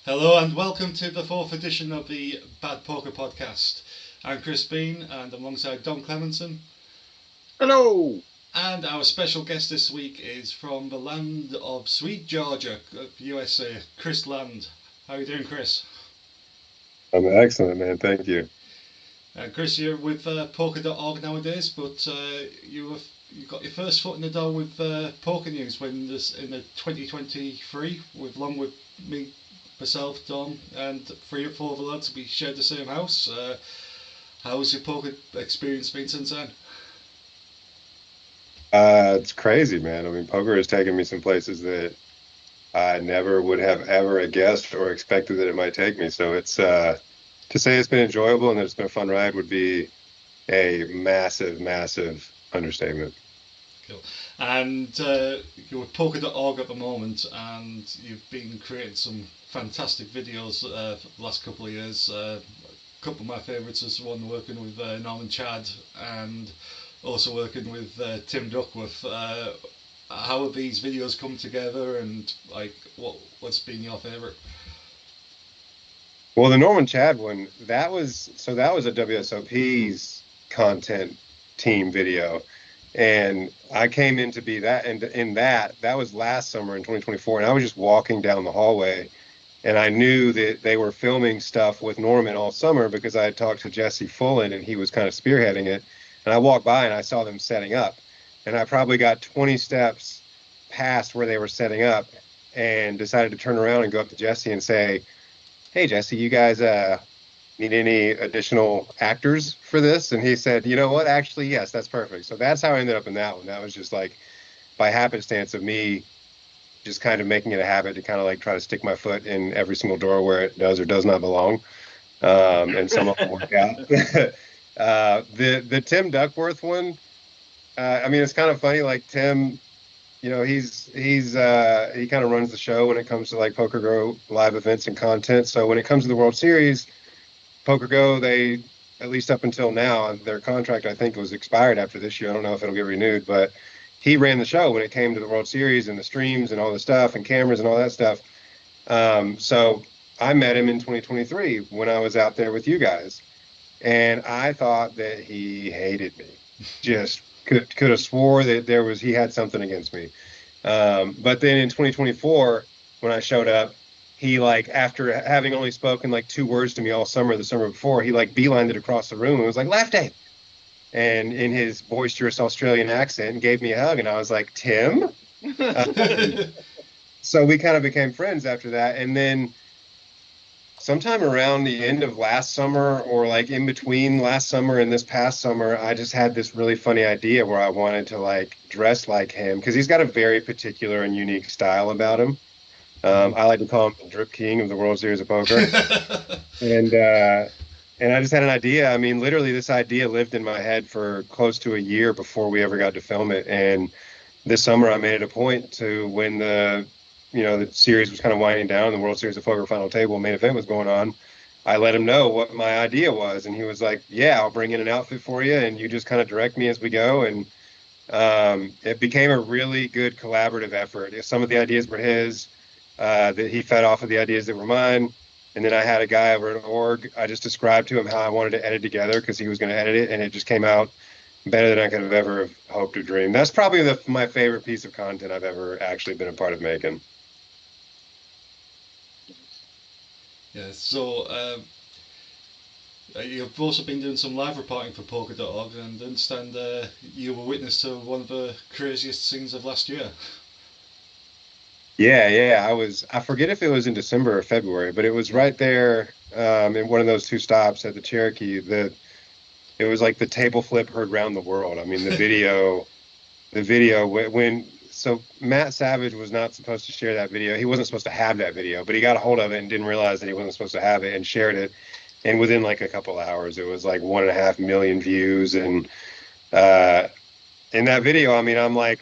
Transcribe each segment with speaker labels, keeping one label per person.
Speaker 1: Hello and welcome to the 4th edition of the Bad Poker Podcast. I'm Chris Bean and alongside Don Clemenson.
Speaker 2: Hello!
Speaker 1: And our special guest this week is from the land of sweet Georgia, USA, Chris Land. How are you doing, Chris?
Speaker 3: I'm excellent, man. Thank you.
Speaker 1: Chris, you're with poker.org nowadays, but you got your first foot in the door with poker news when this in the 2023, along with me, myself, Don, and 3 or 4 of the lads. We shared the same house. How's your poker experience been since then?
Speaker 3: It's crazy, man. I mean, poker has taken me some places that I never would have ever guessed or expected that it might take me. So it's to say it's been enjoyable and that it's been a fun ride would be a massive, massive understatement.
Speaker 1: Cool. And you're with poker.org at the moment, and you've been creating some fantastic videos for the last couple of years. A couple of my favourites is one working with Norman Chad and also working with Tim Duckworth. How have these videos come together, and like what's been your favourite?
Speaker 3: Well, the Norman Chad one, that was a WSOP's content team video. And I came in to be that, and in that was last summer in 2024, and I was just walking down the hallway, and I knew that they were filming stuff with Norman all summer because I had talked to Jesse Fullen, and he was kind of spearheading it, and I walked by and I saw them setting up, and I probably got 20 steps past where they were setting up, and decided to turn around and go up to Jesse and say, "Hey, Jesse, you guys need any additional actors for this?" And he said, "You know what? Actually, yes, that's perfect." So that's how I ended up in that one. That was just like by happenstance of me just kind of making it a habit to kind of like try to stick my foot in every single door where it does or does not belong. And some of them work out. The Tim Duckworth one, I mean, it's kind of funny. Like Tim, you know, he kind of runs the show when it comes to like Poker Go live events and content. So when it comes to the World Series, Poker Go, they, at least up until now, their contract, I think, was expired after this year. I don't know if it'll get renewed, but he ran the show when it came to the World Series and the streams and all the stuff and cameras and all that stuff. So I met him in 2023 when I was out there with you guys, and I thought that he hated me. Just could have swore that he had something against me. But then in 2024, when I showed up, he, like, after having only spoken like 2 words to me all summer, the summer before, he like beelined it across the room and was like, "Lefty," and in his boisterous Australian accent gave me a hug, and I was like, "Tim?" So we kind of became friends after that. And then sometime around the end of last summer, or like in between last summer and this past summer, I just had this really funny idea where I wanted to like dress like him, because he's got a very particular and unique style about him. I like to call him the Drip King of the World Series of Poker. And I just had an idea. I mean, literally this idea lived in my head for close to a year before we ever got to film it. And this summer I made it a point to, when the series was kind of winding down, the World Series of Poker final table main event was going on, I let him know what my idea was. And he was like, "Yeah, I'll bring in an outfit for you, and you just kind of direct me as we go." And it became a really good collaborative effort. Some of the ideas were his, that he fed off of the ideas that were mine. And then I had a guy over at org. I just described to him how I wanted to edit together, because he was going to edit it, and it just came out better than I could have ever hoped or dreamed. That's probably my favorite piece of content I've ever actually been a part of making.
Speaker 1: Yeah, so you've also been doing some live reporting for poker.org, and I understand you were witness to one of the craziest scenes of last year.
Speaker 3: Yeah. I forget if it was in December or February, but it was right there in one of those two stops at the Cherokee. It was like the table flip heard round the world. I mean, the video when so Matt Savage was not supposed to share that video. He wasn't supposed to have that video, but he got a hold of it and didn't realize that he wasn't supposed to have it and shared it. And within like a couple hours, it was like 1.5 million views. And in that video, I mean, I'm like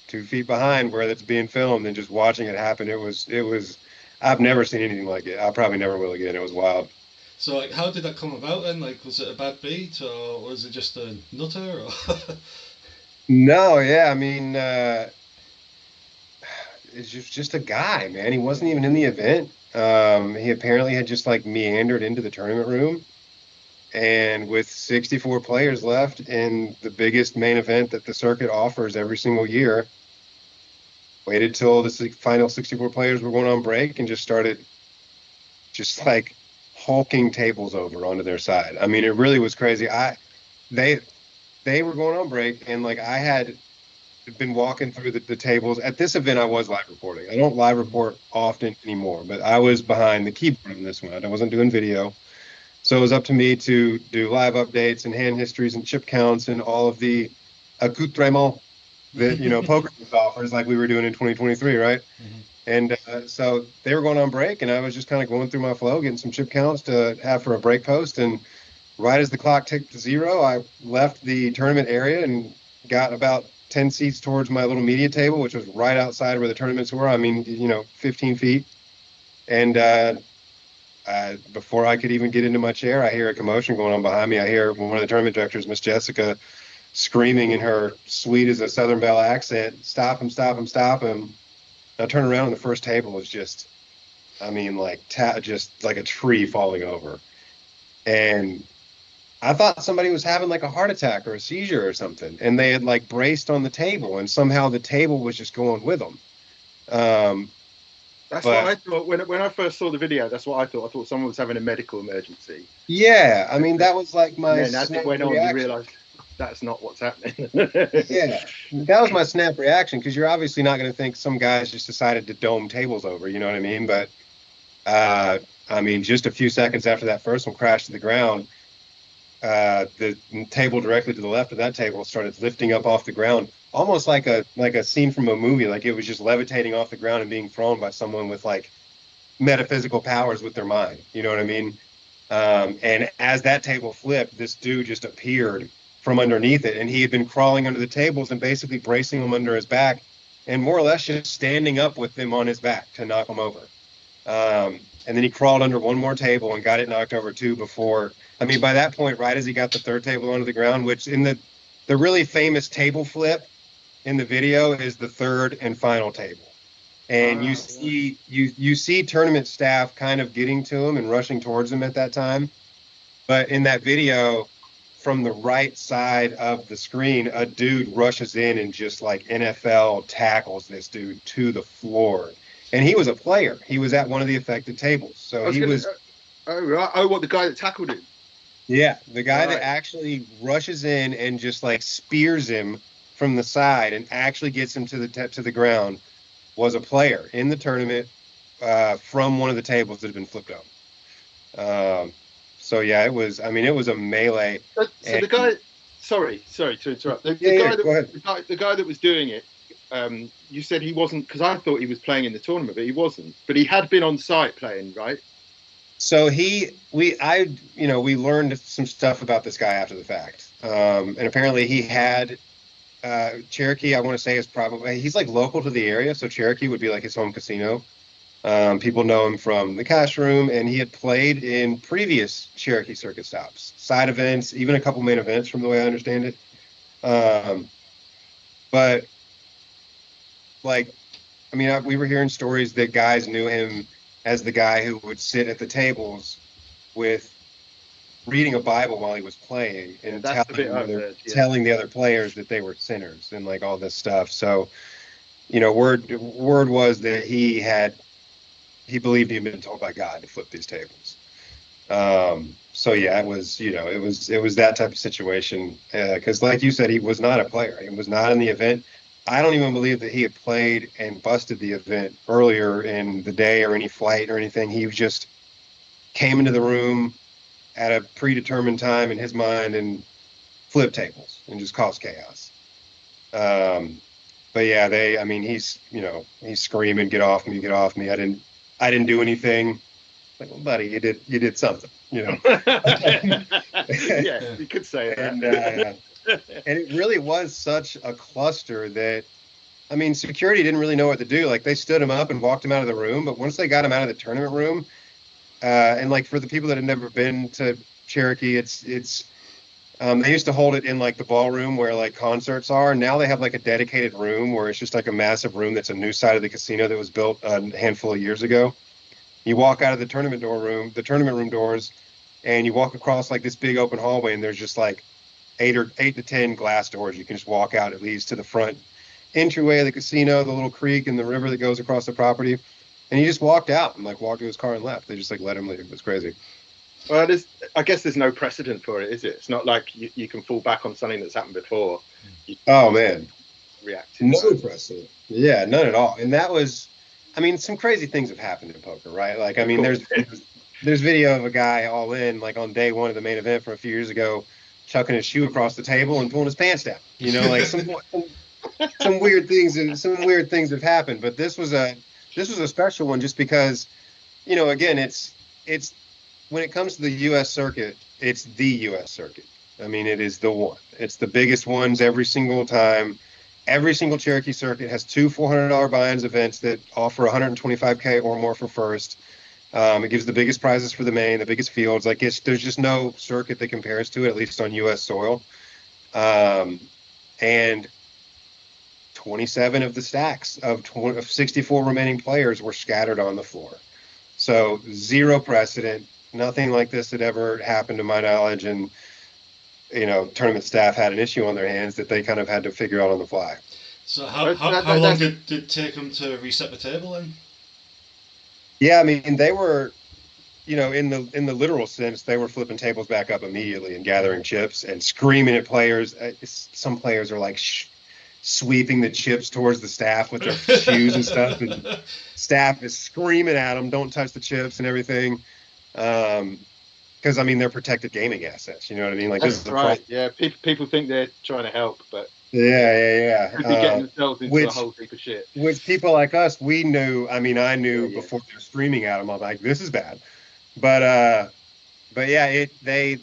Speaker 3: 2 feet behind where it's being filmed and just watching it happen. It was. I've never seen anything like it. I probably never will again. It was wild.
Speaker 1: So, like, how did that come about then? Like, was it a bad beat, or was it just a nutter? Or
Speaker 3: No, yeah, I mean, it's just a guy, man. He wasn't even in the event. He apparently had just like meandered into the tournament room, and with 64 players left in the biggest main event that the circuit offers every single year, waited till the final 64 players were going on break and just started just like hulking tables over onto their side. I mean, it really was crazy. They they were going on break, and like I had been walking through the tables at this event. I was live reporting. I don't live report often anymore, but I was behind the keyboard on this one. I wasn't doing video, so it was up to me to do live updates and hand histories and chip counts and all of the accoutrements that poker offers, like we were doing in 2023, right?
Speaker 1: Mhm.
Speaker 3: And so they were going on break, and I was just kind of going through my flow, getting some chip counts to have for a break post. And right as the clock ticked to 0, I left the tournament area and got about 10 seats towards my little media table, which was right outside where the tournaments were. I mean, 15 feet. And before I could even get into my chair, I hear a commotion going on behind me. I hear one of the tournament directors, Miss Jessica, screaming in her sweet as a Southern Belle accent, "Stop him, stop him, stop him." I turn around and the first table is just, I mean, like just like a tree falling over. And I thought somebody was having like a heart attack or a seizure or something. And they had like braced on the table, and somehow the table was just going with them.
Speaker 2: That's what I thought when I first saw the video. That's what I thought. I thought someone was having a medical emergency.
Speaker 3: Yeah, I mean, that was like my.
Speaker 2: And then as it went on, you realised that's not what's happening.
Speaker 3: Yeah, that was my snap reaction, because you're obviously not going to think some guys just decided to dome tables over. You know what I mean? But I mean, just a few seconds after that first one crashed to the ground, the table directly to the left of that table started lifting up off the ground, almost like a scene from a movie. Like it was just levitating off the ground and being thrown by someone with like metaphysical powers with their mind. You know what I mean? And as that table flipped, this dude just appeared from underneath it, and he had been crawling under the tables and basically bracing them under his back, and more or less just standing up with them on his back to knock them over. And then he crawled under one more table and got it knocked over too before. I mean, by that point, right as he got the third table onto the ground, which in the really famous table flip in the video is the third and final table. And you see tournament staff kind of getting to him and rushing towards him at that time. But in that video, from the right side of the screen, a dude rushes in and just like NFL tackles this dude to the floor. And he was a player. He was at one of the affected tables. So he was.
Speaker 2: What, the guy that tackled him?
Speaker 3: Yeah, the guy that actually rushes in and just like spears him from the side and actually gets him to the ground was a player in the tournament from one of the tables that had been flipped up. So yeah, it was a melee.
Speaker 2: So the guy, sorry to interrupt. The guy that was doing it, you said he wasn't, because I thought he was playing in the tournament, but he wasn't. But he had been on site playing, right?
Speaker 3: So we learned some stuff about this guy after the fact, and apparently he had Cherokee. I want to say he's like local to the area, so Cherokee would be like his home casino. People know him from the cash room, and he had played in previous Cherokee circuit stops, side events, even a couple main events, from the way I understand it. But like, I mean, we were hearing stories that guys knew him as the guy who would sit at the tables with reading a Bible while he was playing and telling the other players that they were sinners and like all this stuff. So, word was that he believed he had been told by God to flip these tables. So yeah, it was that type of situation. Because like you said, he was not a player. He was not in the event. I don't even believe that he had played and busted the event earlier in the day or any flight or anything. He just came into the room at a predetermined time in his mind and flipped tables and just caused chaos. But yeah, I mean, he's screaming, get off me, get off me. I didn't do anything. Like, well, buddy, you did something,
Speaker 2: Yeah, you could say
Speaker 3: that. And it really was such a cluster that, I mean, security didn't really know what to do. Like, they stood him up and walked him out of the room, but once they got him out of the tournament room, and like for the people that have never been to Cherokee, it's they used to hold it in like the ballroom where like concerts are. Now they have like a dedicated room where it's just like a massive room that's a new side of the casino that was built a handful of years ago. You walk out of the tournament room doors, and you walk across like this big open hallway, and there's just like 8 to 10 glass doors. You can just walk out. It leads to the front entryway of the casino, the little creek and the river that goes across the property. And he just walked out and like walked to his car and left. They just like let him leave. It was crazy.
Speaker 2: Well, I guess there's no precedent for it, is it? It's not like you can fall back on something that's happened before.
Speaker 3: Oh man,
Speaker 2: reacting.
Speaker 3: No precedent. Yeah, none at all. And that was, I mean, some crazy things have happened in poker, right? Like, I mean, there's video of a guy all in like on day one of the main event from a few years ago, chucking his shoe across the table and pulling his pants down. You know, like some weird things have happened. But this was a special one just because, you know, again, it's when it comes to the U.S. circuit, it's the U.S. circuit. I mean, it is the one. It's the biggest ones every single time. Every single Cherokee circuit has 2 $400 buy-ins events that offer $125K or more for first. It gives the biggest prizes for the main, the biggest fields. Like there's just no circuit that compares to it, at least on U.S. soil. And 27 of the stacks of 64 remaining players were scattered on the floor. So zero precedent. Nothing like this had ever happened to my knowledge, and you know, tournament staff had an issue on their hands that they kind of had to figure out on the fly.
Speaker 1: So how long did it take them to reset the table then?
Speaker 3: Yeah, I mean, they were, you know, in the literal sense, they were flipping tables back up immediately and gathering chips and screaming at players. Some players are like sweeping the chips towards the staff with their shoes and stuff, and staff is screaming at them, "Don't touch the chips" and everything. Because I mean, they're protected gaming assets. You know what I mean? Like,
Speaker 2: that's right. Yeah, people think they're trying to help, but
Speaker 3: yeah.
Speaker 2: They're getting themselves into a whole heap of shit.
Speaker 3: Which people like us, we knew. I mean, I knew before they were screaming at them. I'm like, this is bad. But yeah, they,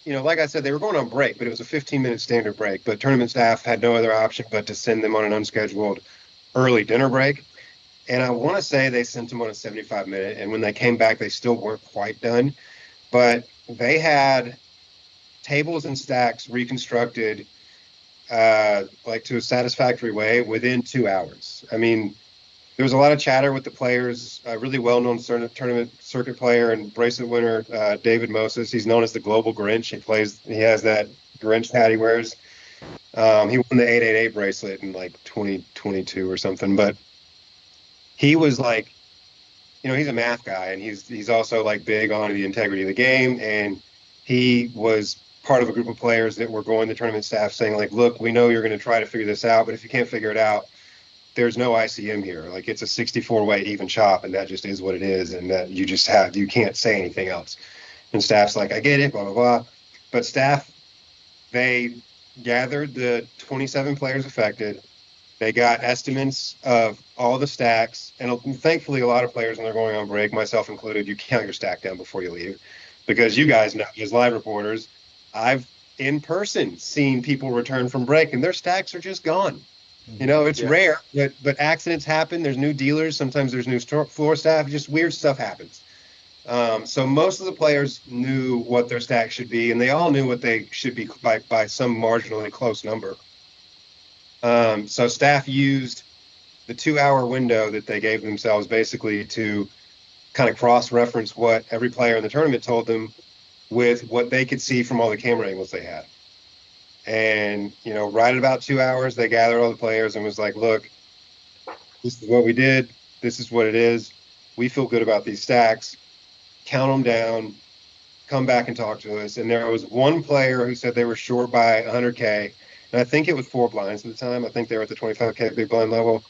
Speaker 3: you know, like I said, they were going on break, but it was a 15-minute standard break. But tournament staff had no other option but to send them on an unscheduled early dinner break. And I want to say they sent them on a 75-minute, and when they came back, they still weren't quite done. But they had tables and stacks reconstructed like to a satisfactory way within 2 hours. I mean, there was a lot of chatter with the players. A really well-known tournament circuit player and bracelet winner, David Moses. He's known as the Global Grinch. He has that Grinch hat he wears. He won the 888 bracelet in like 2022 or something, but he was like, you know, he's a math guy, and he's also like big on the integrity of the game. And he was part of a group of players that were going to tournament staff saying like, look, we know you're going to try to figure this out, but if you can't figure it out, there's no ICM here. Like, it's a 64-way even chop, and that just is what it is. And that you can't say anything else. And staff's like, I get it, blah, blah, blah. But staff, they gathered the 27 players affected. They got estimates of all the stacks, and thankfully a lot of players, when they're going on break, myself included, you count your stack down before you leave, because you guys know, as live reporters, I've in person seen people return from break and their stacks are just gone. You know, it's rare, but accidents happen. There's new dealers. Sometimes there's new floor staff. Just weird stuff happens. So most of the players knew what their stack should be, and they all knew what they should be by some marginally close number. So staff used the 2-hour window that they gave themselves basically to kind of cross-reference what every player in the tournament told them with what they could see from all the camera angles they had. And, you know, right at about 2 hours, they gathered all the players and was like, look, this is what we did. This is what it is. We feel good about these stacks. Count them down. Come back and talk to us. And there was one player who said they were short by 100K. And I think it was 4 blinds at the time. I think they were at the 25K big blind level,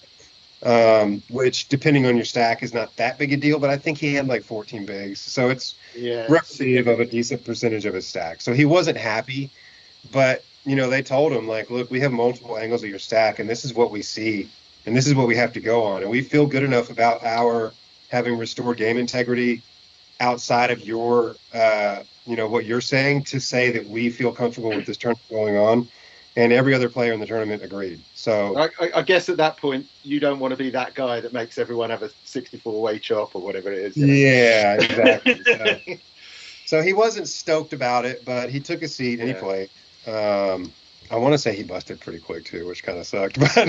Speaker 3: which, depending on your stack, is not that big a deal. But I think he had like 14 bigs. So it's representative of a decent percentage of his stack. So he wasn't happy. But, they told him, like, look, we have multiple angles of your stack, and this is what we see. And this is what we have to go on. And we feel good enough about our having restored game integrity outside of your, what you're saying, to say that we feel comfortable with this tournament going on. And every other player in the tournament agreed. So
Speaker 2: I guess at that point, you don't want to be that guy that makes everyone have a 64-way chop or whatever it is.
Speaker 3: Yeah, exactly. So he wasn't stoked about it, but he took a seat and he played. I want to say he busted pretty quick too, which kind of sucked. But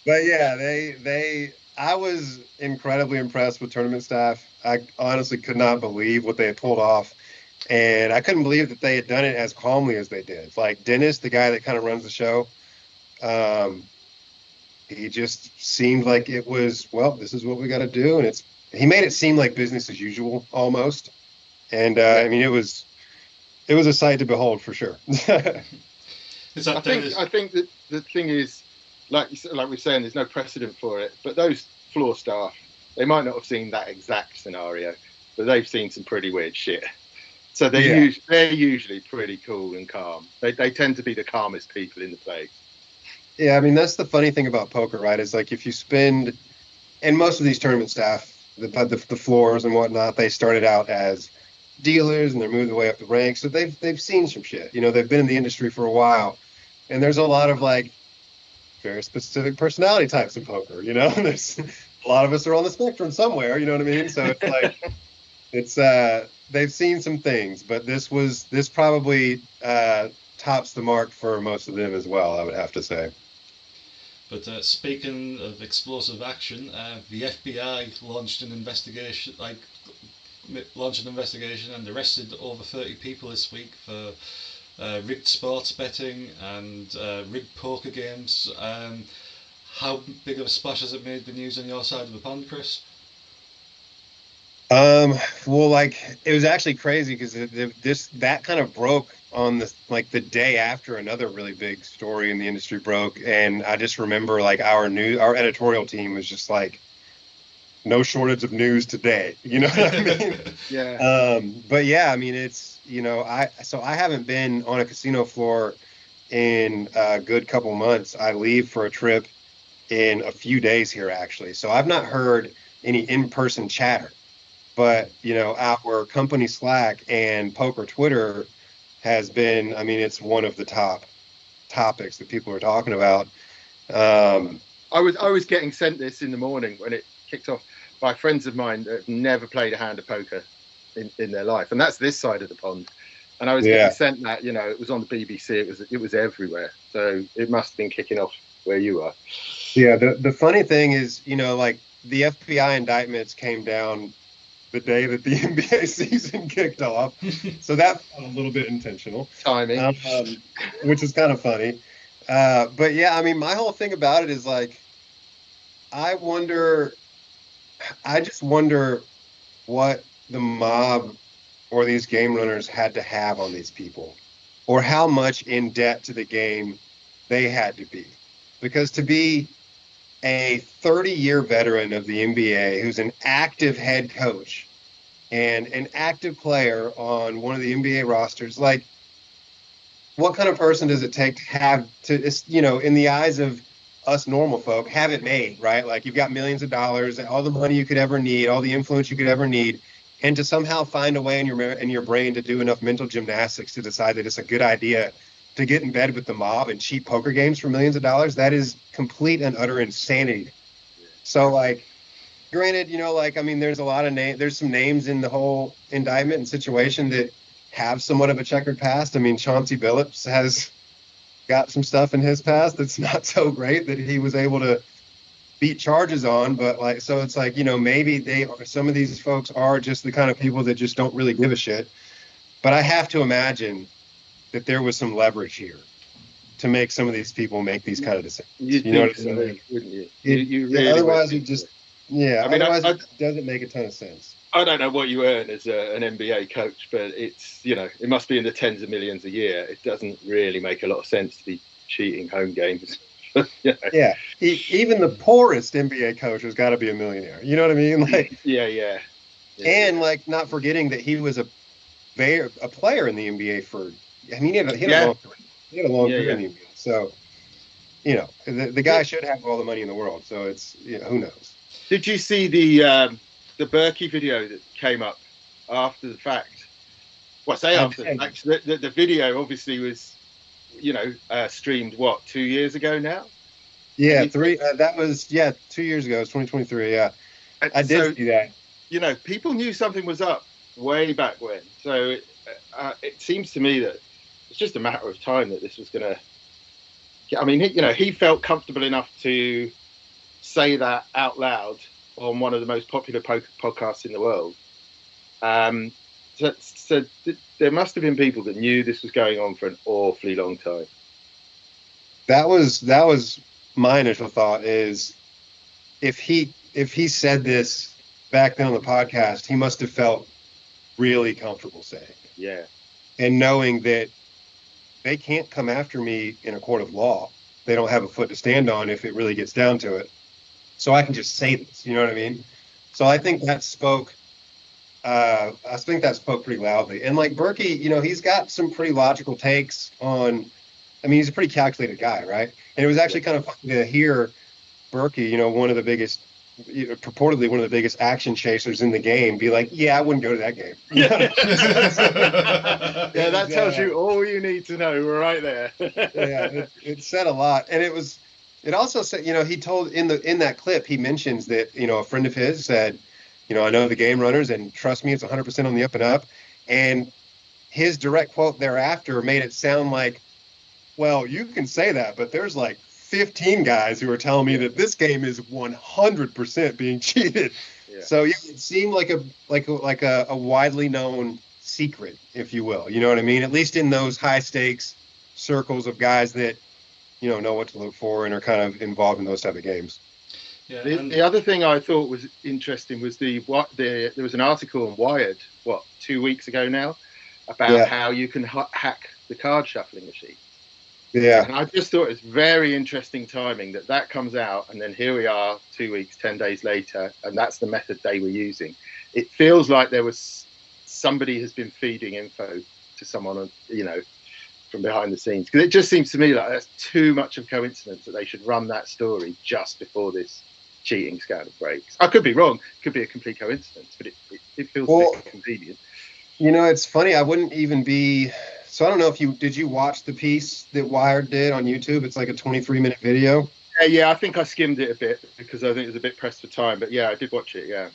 Speaker 3: yeah, I was incredibly impressed with tournament staff. I honestly could not believe what they had pulled off. And I couldn't believe that they had done it as calmly as they did. Like Dennis, the guy that kind of runs the show, he just seemed like it was, well, this is what we got to do. And he made it seem like business as usual almost. And I mean, it was a sight to behold for sure.
Speaker 2: I think that the thing is, like we're saying, there's no precedent for it. But those floor staff, they might not have seen that exact scenario, but they've seen some pretty weird shit. So they're usually pretty cool and calm. They tend to be the calmest people in the place.
Speaker 3: Yeah, I mean, that's the funny thing about poker, right? Is like if you spend, and most of these tournament staff, the floors and whatnot, they started out as dealers and they're moving their way up the ranks. So they've seen some shit. They've been in the industry for a while. And there's a lot of like very specific personality types in poker, There's a lot of us are on the spectrum somewhere, you know what I mean? So it's like they've seen some things, but this probably tops the mark for most of them as well, I would have to say.
Speaker 1: But speaking of explosive action, the FBI launched an investigation and arrested over 30 people this week for rigged sports betting and rigged poker games. How big of a splash has it made the news on your side of the pond, Chris?
Speaker 3: Well, like it was actually crazy because that kind of broke on the day after another really big story in the industry broke, and I just remember like our editorial team was just like, no shortage of news today. You know what I mean?
Speaker 2: Yeah.
Speaker 3: But yeah, I mean it's I haven't been on a casino floor in a good couple months. I leave for a trip in a few days here actually, so I've not heard any in-person chatter. But, our company Slack and poker Twitter has been, I mean, it's one of the top topics that people are talking about.
Speaker 2: I was getting sent this in the morning when it kicked off by friends of mine that have never played a hand of poker in their life. And that's this side of the pond. And I was getting sent that, it was on the BBC. It was everywhere. So it must have been kicking off where you are.
Speaker 3: Yeah. The funny thing is, like the FBI indictments came down the day that the NBA season kicked off. So that felt a little bit intentional.
Speaker 2: Timing.
Speaker 3: Which is kind of funny. But yeah, I mean, my whole thing about it is like, I just wonder what the mob or these game runners had to have on these people, or how much in debt to the game they had to be. Because to be a 30-year veteran of the NBA who's an active head coach and an active player on one of the NBA rosters, like, what kind of person does it take to have to, in the eyes of us normal folk, have it made, right? Like, you've got millions of dollars, all the money you could ever need, all the influence you could ever need, and to somehow find a way in your brain to do enough mental gymnastics to decide that it's a good idea to get in bed with the mob and cheat poker games for millions of dollars. That is complete and utter insanity. So, like, granted, I mean, there's a lot of there's some names in the whole indictment and situation that have somewhat of a checkered past. I mean, Chauncey Billups has got some stuff in his past that's not so great that he was able to beat charges on. But like, so it's like, maybe some of these folks are just the kind of people that just don't really give a shit. But I have to imagine that there was some leverage here to make some of these people make these kind of decisions.
Speaker 2: You know what I'm saying? Wouldn't you? You really
Speaker 3: otherwise, Yeah,
Speaker 2: I mean,
Speaker 3: otherwise it doesn't make a ton of sense.
Speaker 2: I don't know what you earn as an NBA coach, but it's, it must be in the tens of millions a year. It doesn't really make a lot of sense to be cheating home games.
Speaker 3: Yeah, even the poorest NBA coach has got to be a millionaire. You know what I mean? Like,
Speaker 2: yeah.
Speaker 3: And like, not forgetting that he was a player in the NBA for. I mean, he had a long career in the NBA. So, the guy should have all the money in the world. So it's, who knows?
Speaker 2: Did you see the Berkey video that came up after the fact? Well, say after the fact. The video obviously was, streamed 2 years ago now?
Speaker 3: Yeah, that was 2 years ago. It was 2023. Yeah, I did see that.
Speaker 2: People knew something was up way back when. So it seems to me that it's just a matter of time that this was going to. I mean, he felt comfortable enough to say that out loud on one of the most popular poker podcasts in the world. So there must have been people that knew this was going on for an awfully long time.
Speaker 3: That was my initial thought, is if he said this back then on the podcast, he must have felt really comfortable saying it.
Speaker 2: Yeah.
Speaker 3: And knowing that they can't come after me in a court of law. They don't have a foot to stand on if it really gets down to it. So I can just say this, you know what I mean? So I think that spoke pretty loudly. And like Berkey, he's got some pretty logical takes on, I mean, he's a pretty calculated guy, right? And it was actually kind of fun to hear Berkey, one of the biggest, purportedly one of the biggest action chasers in the game, be like, yeah, I wouldn't go to that game.
Speaker 2: Yeah, that tells you all you need to know right there.
Speaker 3: Yeah, it said a lot. And it also said, he told in that clip, he mentions that, a friend of his said, I know the game runners, and trust me, it's 100% on the up and up. And his direct quote thereafter made it sound like, well, you can say that, but there's like 15 guys who are telling me that this game is 100% being cheated. Yeah. So it seemed like a widely known secret, if you will. You know what I mean? At least in those high stakes circles of guys that, know what to look for and are kind of involved in those type of games.
Speaker 2: Yeah. The other thing I thought was interesting was there was an article on Wired 2 weeks ago now about how you can hack the card shuffling machine.
Speaker 3: Yeah.
Speaker 2: And I just thought it's very interesting timing that comes out, and then here we are 2 weeks, 10 days later, and that's the method they were using. It feels like there was somebody has been feeding info to someone, from behind the scenes. Because it just seems to me like that's too much of a coincidence that they should run that story just before this cheating scandal breaks. I could be wrong. It could be a complete coincidence, but it feels a bit convenient.
Speaker 3: It's funny. I wouldn't even be... So I don't know if did you watch the piece that Wired did on YouTube? It's like a 23-minute video.
Speaker 2: Yeah, I think I skimmed it a bit because I think it was a bit pressed for time. But yeah, I did watch it. Yeah.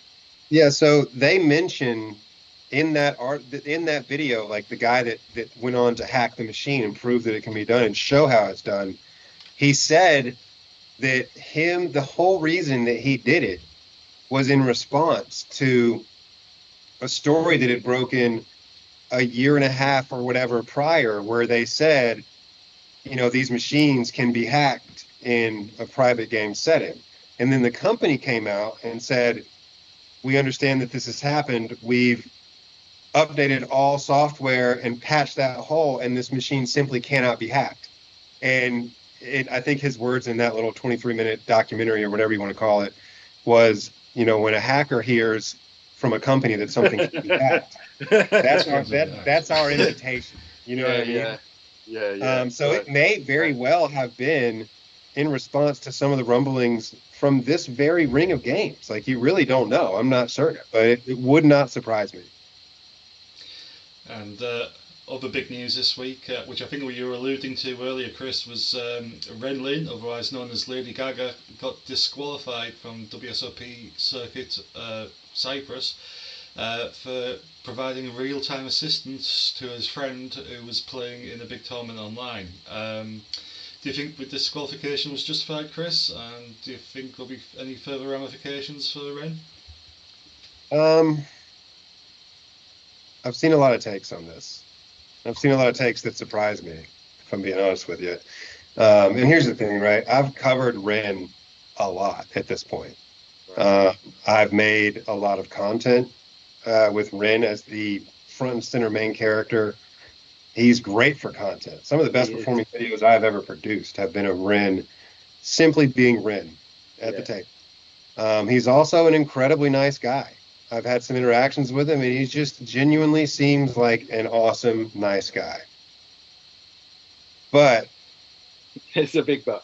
Speaker 3: Yeah. So they mention in that video, like the guy that went on to hack the machine and prove that it can be done and show how it's done. He said that the whole reason that he did it was in response to a story that had broken a year and a half or whatever prior, where they said, these machines can be hacked in a private game setting. And then the company came out and said, we understand that this has happened. We've updated all software and patched that hole, and this machine simply cannot be hacked. And I think his words in that little 23-minute documentary, or whatever you want to call it, was, when a hacker hears from a company that something can be hacked, that's our invitation. You know what I mean?
Speaker 2: Yeah.
Speaker 3: So it may very well have been in response to some of the rumblings from this very ring of games. Like, you really don't know. I'm not certain, but it would not surprise me.
Speaker 1: And other big news this week, which I think you were alluding to earlier, Chris, was Ren Lin, otherwise known as Lady Gaga, got disqualified from WSOP Circuit Cyprus for providing real-time assistance to his friend who was playing in a big tournament online. Do you think the disqualification was justified, Chris? And do you think there'll be any further ramifications for Ren?
Speaker 3: I've seen a lot of takes on this. I've seen a lot of takes that surprise me, if I'm being honest with you. And here's the thing, right? I've covered Ren a lot at this point. I've made a lot of content with Ren as the front and center main character. He's great for content. Some of the best performing videos I've ever produced have been of Ren simply being Ren at the table. He's also an incredibly nice guy. I've had some interactions with him, and he just genuinely seems like an awesome, nice guy. But
Speaker 2: it's a big but.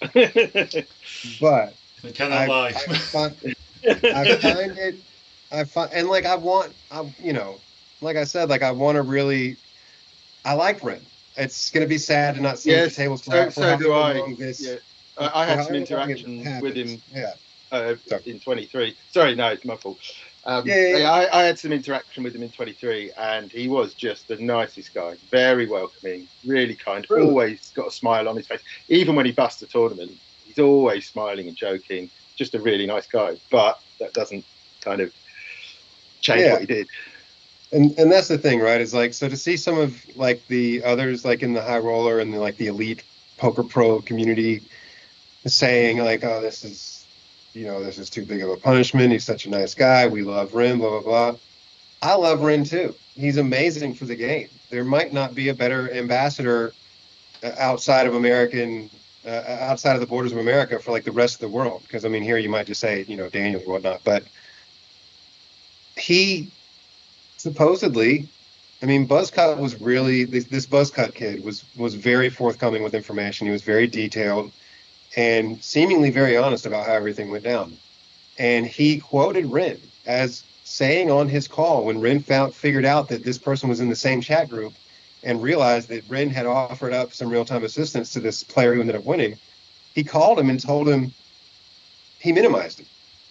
Speaker 3: But
Speaker 1: I cannot lie.
Speaker 3: Like I said, like I want to really, I like Ren. It's going to be sad to not see the tables.
Speaker 2: So do I. I had some interaction with him in 23. Sorry, no, it's my fault. I had some interaction with him in 23, and he was just the nicest guy. Very welcoming, really kind. Really? Always got a smile on his face. Even when he busts a tournament, he's always smiling and joking. Just a really nice guy. But that doesn't kind of change what he did.
Speaker 3: And that's the thing, right? Is like, so to see some of like the others, like in the high roller and the, like the elite poker pro community saying like, oh, this is too big of a punishment. He's such a nice guy. We love Ren, blah, blah, blah. I love Ren too. He's amazing for the game. There might not be a better ambassador outside of outside of the borders of America for like the rest of the world. Because I mean, here you might just say, Daniel or whatnot, but he supposedly, I mean, Buzzcut was really, this Buzzcut kid was very forthcoming with information. He was very detailed and seemingly very honest about how everything went down. And he quoted Ren as saying on his call, when Ren figured out that this person was in the same chat group and realized that Ren had offered up some real-time assistance to this player who ended up winning, he called him and told him he minimized it.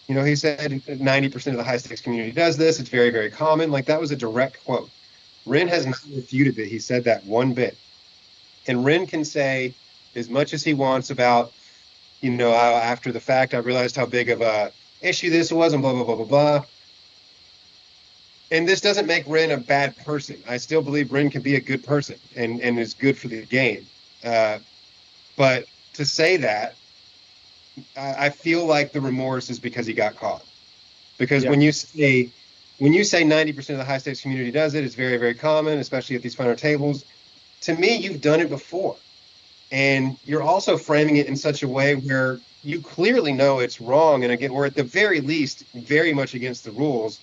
Speaker 3: He said 90% of the high-stakes community does this. It's very, very common. Like, that was a direct quote. Ren has not refuted that he said that one bit. And Ren can say as much as he wants about, after the fact, I realized how big of a issue this was and blah, blah, blah, blah, blah. And this doesn't make Ren a bad person. I still believe Ren can be a good person and is good for the game. But to say that, I feel like the remorse is because he got caught. Because when you say 90% of the high stakes community does it, it's very, very common, especially at these finer tables. To me, you've done it before. And you're also framing it in such a way where you clearly know it's wrong, and again, or at the very least, very much against the rules.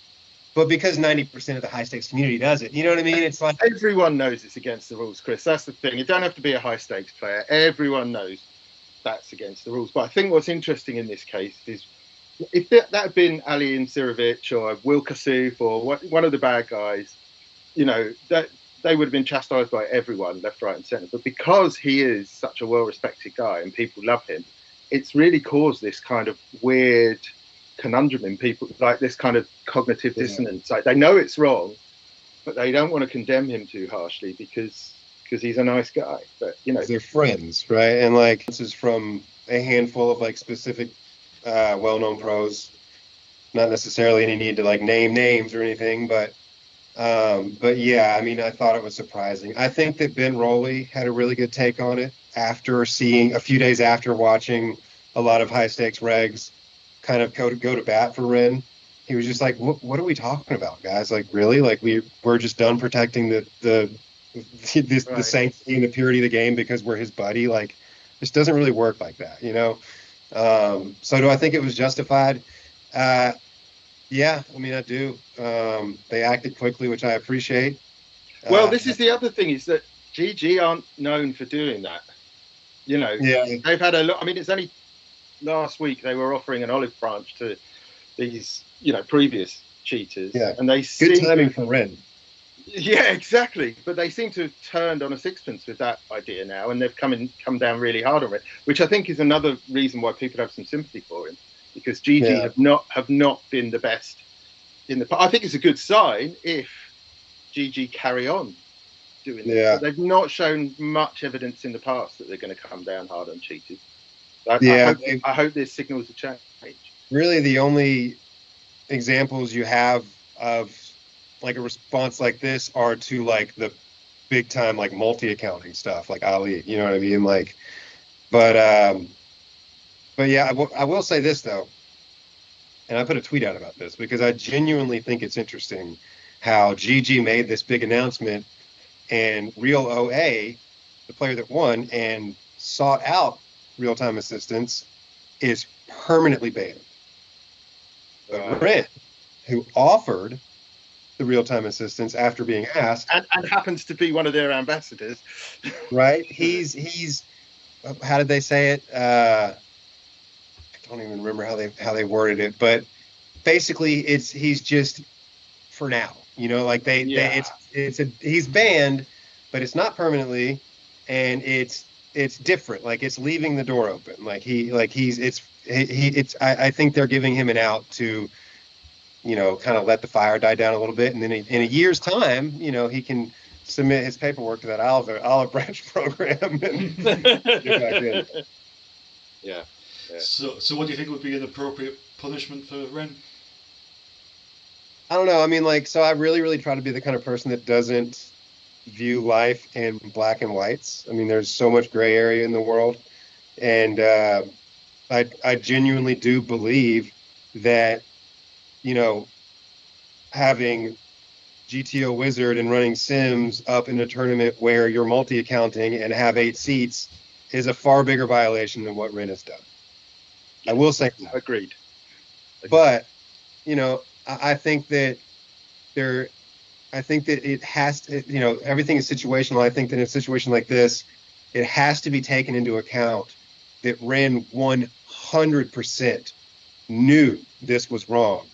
Speaker 3: But because 90% of the high stakes community does it, you know what I mean? It's like
Speaker 2: everyone knows it's against the rules, Chris. That's the thing. You don't have to be a high stakes player. Everyone knows that's against the rules. But I think what's interesting in this case is if that had been Ali Sirovic or Wilkasuf or one of the bad guys, that they would have been chastised by everyone, left, right, and centre. But because he is such a well-respected guy and people love him, it's really caused this kind of weird conundrum in people, like this kind of cognitive dissonance. Like, they know it's wrong, but they don't want to condemn him too harshly because he's a nice guy. But
Speaker 3: they're friends, right? And like, this is from a handful of like specific well-known pros. Not necessarily any need to like name names or anything, but yeah, I mean, I thought it was surprising. I think that Ben Rowley had a really good take on it after seeing a few days after watching a lot of high stakes regs kind of go to bat for Ren. He was just like, what are we talking about, guys? Like, really? Like, we're just done protecting the sanctity and the purity of the game because we're his buddy. Like, this doesn't really work like that, So do I think it was justified? Yeah, I mean, I do. They acted quickly, which I appreciate.
Speaker 2: Well, this is the other thing, is that GG aren't known for doing that. They've had a lot. I mean, it's only last week they were offering an olive branch to these, previous cheaters. Yeah,
Speaker 3: and they good timing for Ren.
Speaker 2: Yeah, exactly. But they seem to have turned on a sixpence with that idea now, and they've come down really hard on it, which I think is another reason why people have some sympathy for him, because GG have not been the best in the. I think it's a good sign if GG carry on doing this. But they've not shown much evidence in the past that they're going to come down hard on cheaters. I hope this signals a change.
Speaker 3: Really, the only examples you have of like a response like this are to like the big time like multi-accounting stuff, like Ali. You know what I mean? Like, but yeah, I will say this though. and I put a tweet out about this because I genuinely think it's interesting how GG made this big announcement, and Real OA, the player that won and sought out real-time assistance, is permanently banned. But Ren, who offered the real-time assistance after being asked,
Speaker 2: and happens to be one of their ambassadors,
Speaker 3: right? He's how did they say it? I don't even remember how they worded it, but basically he's just for now, like he's banned, but it's not permanently, and it's different. Like it's leaving the door open. I think they're giving him an out to, kind of let the fire die down a little bit, and then in a year's time, he can submit his paperwork to that olive branch program and get back in.
Speaker 2: Yeah.
Speaker 1: So what do you think would be an appropriate punishment for Ren?
Speaker 3: I don't know. I mean, so I really, really try to be the kind of person that doesn't view life in black and whites. I mean, there's so much gray area in the world, and I genuinely do believe that, having GTO Wizard and running Sims up in a tournament where you're multi-accounting and have 8 seats is a far bigger violation than what Ren has done. I will say that.
Speaker 2: Agreed.
Speaker 3: But, I think that it has to, everything is situational. I think that in a situation like this, it has to be taken into account that Ren 100% knew this was wrong,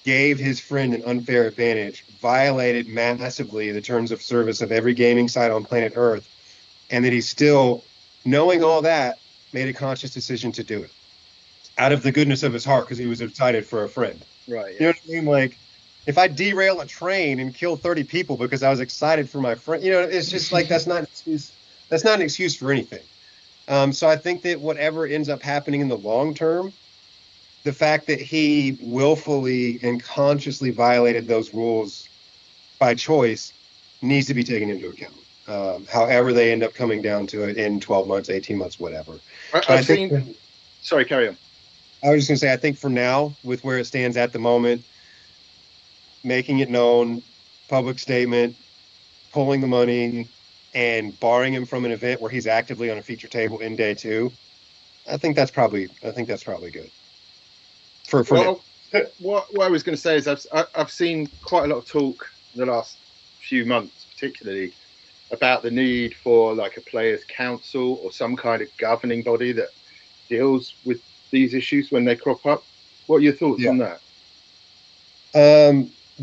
Speaker 3: gave his friend an unfair advantage, violated massively the terms of service of every gaming site on planet Earth, and that he still, knowing all that, made a conscious decision to do it out of the goodness of his heart because he was excited for a friend.
Speaker 2: Right.
Speaker 3: You know what I mean? Like, if I derail a train and kill 30 people because I was excited for my friend, it's just like that's not an excuse. That's not an excuse for anything. So I think that whatever ends up happening in the long term, the fact that he willfully and consciously violated those rules by choice needs to be taken into account. However they end up coming down to it in 12 months, 18 months, whatever.
Speaker 2: Sorry, carry on.
Speaker 3: I was just going to say, I think for now, with where it stands at the moment, making it known, public statement, pulling the money, and barring him from an event where he's actively on a feature table in day 2, I think that's probably good.
Speaker 2: What I was going to say is I've seen quite a lot of talk in the last few months, particularly about the need for like a players' council or some kind of governing body that deals with these issues when they crop up. What are your thoughts on
Speaker 3: that?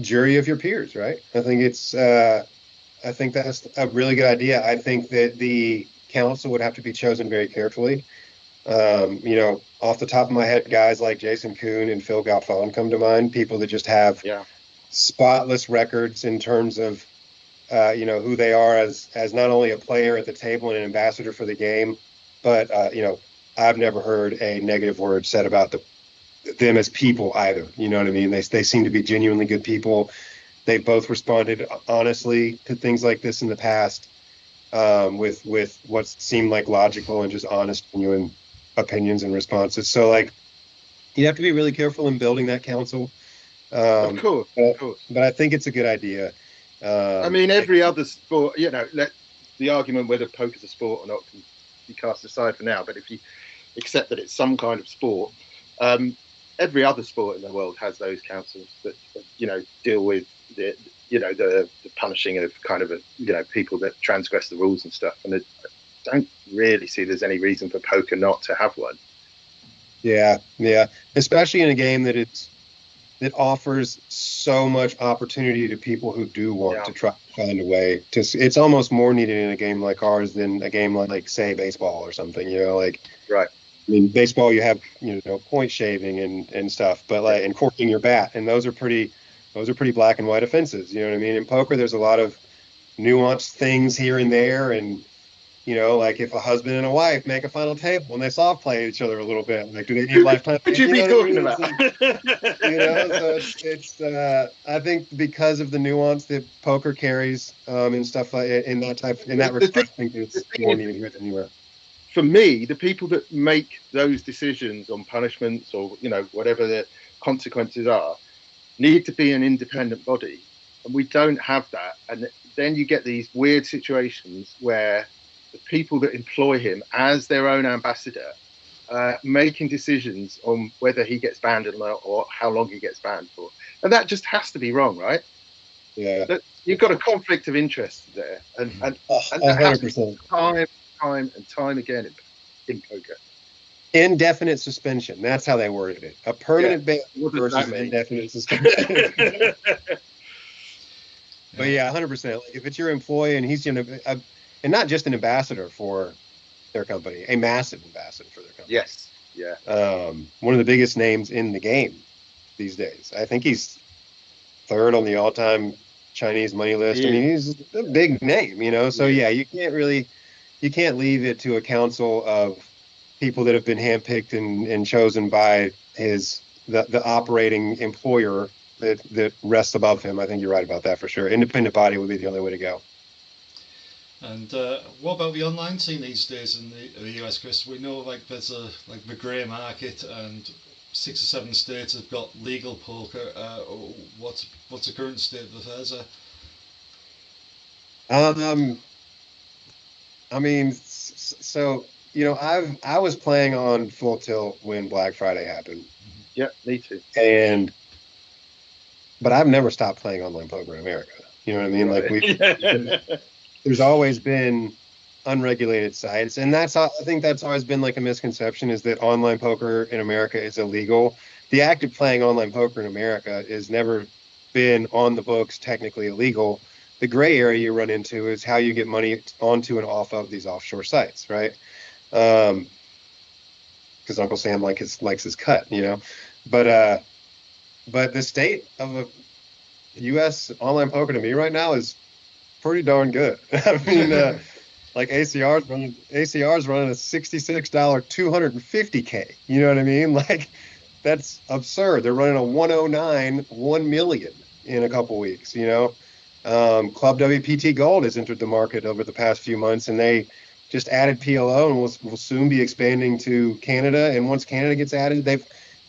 Speaker 3: Jury of your peers, right? I think I think that's a really good idea. I think that the council would have to be chosen very carefully. Off the top of my head, guys like Jason Kuhn and Phil Galfond come to mind, people that just have spotless records in terms of, who they are as not only a player at the table and an ambassador for the game, but, I've never heard a negative word said about them as people either. You know what I mean? They seem to be genuinely good people. They've both responded honestly to things like this in the past, with what seemed like logical and just honest, genuine opinions and responses. So, you have to be really careful in building that council.
Speaker 2: Of course.
Speaker 3: But I think it's a good idea.
Speaker 2: I mean, every other sport, let the argument whether poker's a sport or not can be cast aside for now. But if you accept that it's some kind of sport, every other sport in the world has those councils that deal with the punishing of kind of people that transgress the rules and stuff. And I don't really see there's any reason for poker not to have one.
Speaker 3: Yeah, especially in a game that offers so much opportunity to people who do want to try to find a way to. It's almost more needed in a game like ours than a game like say baseball or something.
Speaker 2: Right.
Speaker 3: I mean, baseball, you have point shaving and stuff, but and corking your bat, and those are pretty black and white offenses. You know what I mean? In poker, there's a lot of nuanced things here and there, and if a husband and a wife make a final table and they soft play each other a little bit, do they need lifetime?
Speaker 2: What would you be talking about?
Speaker 3: So it's I think because of the nuance that poker carries and stuff like in that respect, I think it's more needed here than anywhere.
Speaker 2: For me, the people that make those decisions on punishments or whatever consequences are, need to be an independent body, and we don't have that. And then you get these weird situations where the people that employ him as their own ambassador making decisions on whether he gets banned or not, or how long he gets banned for, and that just has to be wrong, right?
Speaker 3: Yeah,
Speaker 2: you've got a conflict of interest there, and that
Speaker 3: 100%.
Speaker 2: Time and time again in poker.
Speaker 3: Indefinite suspension. That's how they worded it. A permanent ban versus an indefinite suspension. But yeah, 100%. Like if it's your employee and he's and not just an ambassador for their company, a massive ambassador for their company.
Speaker 2: Yes. Yeah.
Speaker 3: One of the biggest names in the game these days. I think he's third on the all-time Chinese money list. I mean, he's a big name, you know. So yeah, you can't leave it to a council of people that have been handpicked and chosen by the operating employer that rests above him. I think you're right about that for sure. Independent body would be the only way to go.
Speaker 1: And what about the online scene these days in the US, Chris? We know like there's the grey market, and 6 or 7 states have got legal poker. What's the current state of affairs there?
Speaker 3: I mean, so you know, I was playing on Full Tilt when Black Friday happened.
Speaker 2: Yeah, me too.
Speaker 3: But I've never stopped playing online poker in America. You know what I mean? Like there's always been unregulated sites, and I think that's always been like a misconception, is that online poker in America is illegal. The act of playing online poker in America has never been on the books technically illegal. The gray area you run into is how you get money onto and off of these offshore sites, right? Because Uncle Sam likes his cut, you know. But the state of a U.S. online poker to me right now is pretty darn good. I mean, like ACR's running a $66 $250K. You know what I mean? Like that's absurd. They're running a 109 $1 million in a couple weeks. You know, Club WPT Gold has entered the market over the past few months, and they just added PLO and will soon be expanding to Canada. And once Canada gets added,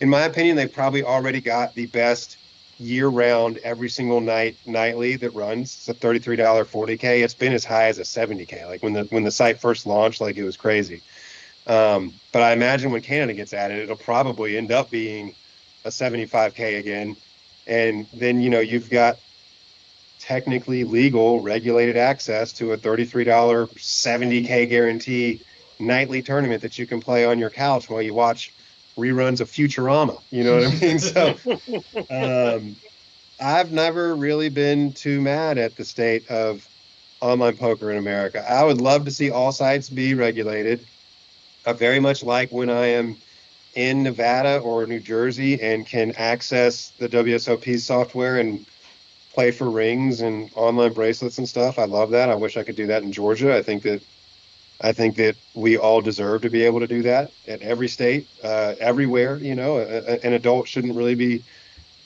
Speaker 3: in my opinion, they've probably already got the best year-round, every single nightly that runs. It's a $33 $40K. It's been as high as a $70K. Like when the site first launched, like it was crazy. But I imagine when Canada gets added, it'll probably end up being a $75K again. And then, you know, you've got technically legal regulated access to a $33 $70K guarantee nightly tournament that you can play on your couch while you watch reruns of Futurama. You know what I mean? So I've never really been too mad at the state of online poker in America. I would love to see all sites be regulated. I very much like when I am in Nevada or New Jersey and can access the WSOP software and play for rings and online bracelets and stuff. I love that. I wish I could do that in Georgia. I think that we all deserve to be able to do that at every state, everywhere. You know, an adult shouldn't really be